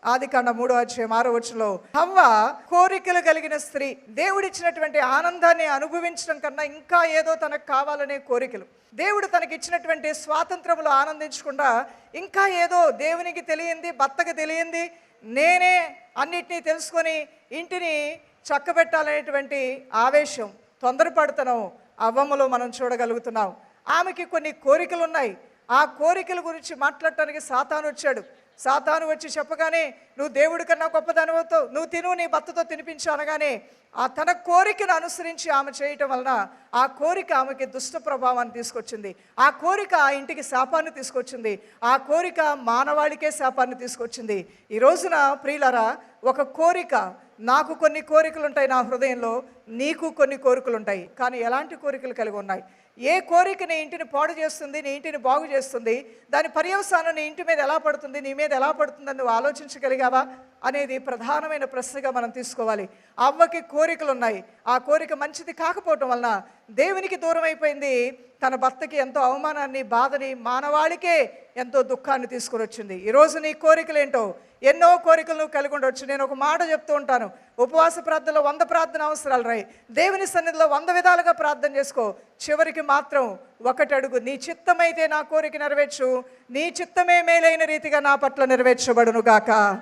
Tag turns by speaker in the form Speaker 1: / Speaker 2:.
Speaker 1: ఆదికాండ 3:6 హవ్వ కోరికలు కలిగిన స్త్రీ. దేవుడిచ్చినటువంటి ఆనందాన్ని అనుభవించడం కన్నా ఇంకా ఏదో తనకు కావాలనే కోరికలు. దేవుడు తనకిచ్చినటువంటి స్వాతంత్రములు ఆనందించకుండా ఇంకా ఏదో దేవునికి తెలియంది, భర్తకు తెలియంది, నేనే అన్నిటినీ తెలుసుకొని ఇంటిని చక్కబెట్టాలనేటువంటి ఆవేశం, తొందరపడుతున్నాం అవ్వమ్మలో మనం చూడగలుగుతున్నాం. ఆమెకి కొన్ని కోరికలు ఉన్నాయి. ఆ కోరికల గురించి మాట్లాడటానికి సాతాను వచ్చాడు. సాతాను వచ్చి చెప్పగానే నువ్వు దేవుడి కన్నా గొప్పదనవుతావు, నువ్వు తిను, నీ భర్తతో తినిపించు అనగానే ఆ తన కోరికను అనుసరించి ఆమె చేయటం వలన ఆ కోరిక ఆమెకి దుష్ట ప్రభావాన్ని తీసుకొచ్చింది. ఆ కోరిక ఆ ఇంటికి శాపాన్ని తీసుకొచ్చింది. ఆ కోరిక మానవాళికే శాపాన్ని తీసుకొచ్చింది. ఈ రోజున ప్రియులారా, ఒక కోరిక, నాకు కొన్ని కోరికలు ఉంటాయి నా హృదయంలో, నీకు కొన్ని కోరికలు ఉంటాయి. కానీ ఎలాంటి కోరికలు కలిగి ఉన్నాయి? ఏ కోరిక నీ ఇంటిని పాడు చేస్తుంది, నీ ఇంటిని బాగు చేస్తుంది, దాని పర్యవసానం నీ ఇంటి మీద ఎలా పడుతుంది, నీ మీద ఎలా పడుతుందని నువ్వు ఆలోచించగలిగావా అనేది ప్రధానమైన ప్రశ్నగా మనం తీసుకోవాలి. అవ్వకి కోరికలు ఉన్నాయి. ఆ కోరిక మంచిది కాకపోవటం వలన దేవునికి దూరం అయిపోయింది. తన భర్తకి ఎంతో అవమానాన్ని, బాధని, మానవాళికే ఎంతో దుఃఖాన్ని తీసుకుని వచ్చింది. ఈరోజు నీ కోరికలు ఏంటో, ఎన్నో కోరికలు నువ్వు కలిగి ఉండవచ్చు. నేను ఒక మాట చెప్తూ ఉంటాను, ఉపవాస ప్రార్థనలో 100 ప్రార్థన అవసరాలు రాయి, దేవుని సన్నిధిలో 100 విధాలుగా ప్రార్థన చేసుకో. చివరికి మాత్రం ఒకటి అడుగు, నీ చిత్తమైతే నా కోరిక నెరవేర్చు, నీ చిత్తమే మేలైన రీతిగా నా పట్ల నెరవేర్చబడును గాక.